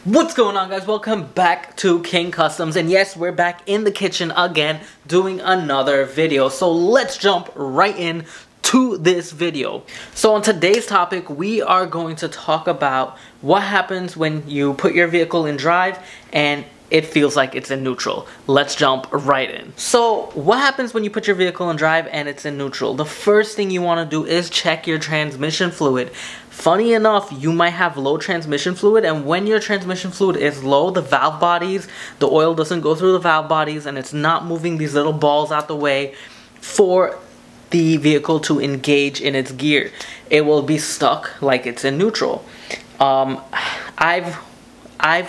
What's going on, guys? Welcome back to King Customs, and yes, we're back in the kitchen again doing another video. So let's jump right in to this video. So on today's topic, we are going to talk about what happens when you put your vehicle in drive and it feels like it's in neutral. Let's jump right in. So what happens when you put your vehicle in drive and it's in neutral? The first thing you want to do is check your transmission fluid. Funny enough, you might have low transmission fluid, and when your transmission fluid is low, the valve bodies, the oil doesn't go through the valve bodies and it's not moving these little balls out the way for the vehicle to engage in its gear. It will be stuck like it's in neutral. I've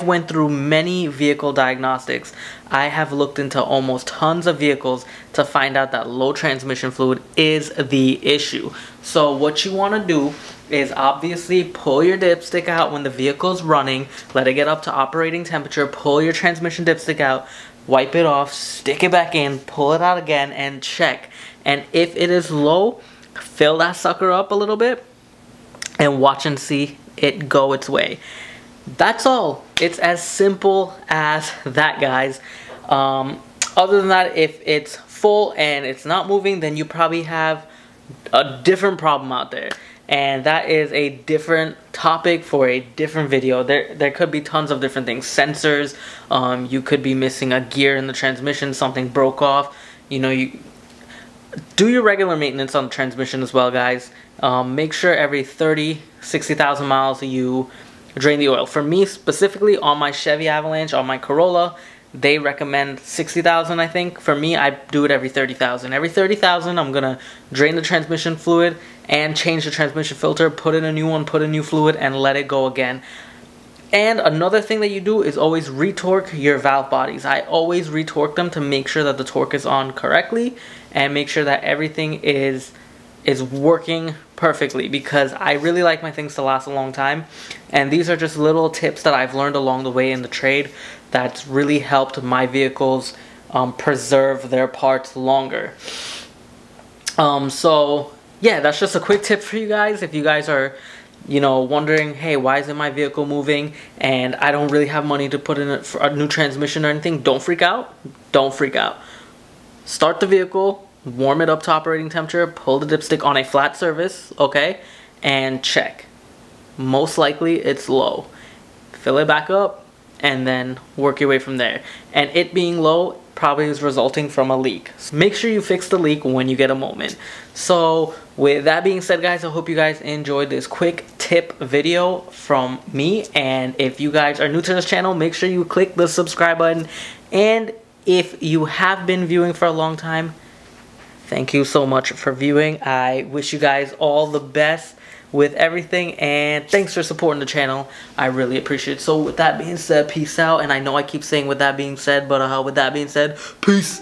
went through many vehicle diagnostics. I have looked into almost tons of vehicles to find out that low transmission fluid is the issue. So what you want to do is obviously pull your dipstick out when the vehicle's running, let it get up to operating temperature, pull your transmission dipstick out, wipe it off, stick it back in, pull it out again, and check. And if it is low, fill that sucker up a little bit and watch and see it go its way. That's all. It's as simple as that, guys. Other than that, if it's full and it's not moving, then you probably have a different problem out there. And that is a different topic for a different video. There could be tons of different things. Sensors, you could be missing a gear in the transmission, something broke off. You know, you do your regular maintenance on the transmission as well, guys. Make sure every 60,000 miles you drain the oil. For me specifically, on my Chevy Avalanche, on my Corolla, they recommend 60,000, I think. For me, I do it every 30,000. Every 30,000, I'm gonna drain the transmission fluid and change the transmission filter, put in a new one, put in new fluid, and let it go again. And another thing that you do is always retorque your valve bodies. I always retorque them to make sure that the torque is on correctly and make sure that everything is working perfectly, because I really like my things to last a long time, and these are just little tips that I've learned along the way in the trade that's really helped my vehicles preserve their parts longer. So yeah, that's just a quick tip for you guys. If you guys are, you know, wondering, hey, why isn't my vehicle moving and I don't really have money to put in a new transmission or anything, don't freak out. Don't freak out. Start the vehicle, warm it up to operating temperature, pull the dipstick on a flat surface, okay, and check. Most likely it's low. Fill it back up and then work your way from there. And it being low probably is resulting from a leak. So make sure you fix the leak when you get a moment. So with that being said, guys, I hope you guys enjoyed this quick tip video from me. And if you guys are new to this channel, make sure you click the subscribe button. And if you have been viewing for a long time, thank you so much for viewing. I wish you guys all the best with everything, and thanks for supporting the channel. I really appreciate it. So with that being said, peace out. And I know I keep saying with that being said, but with that being said, peace.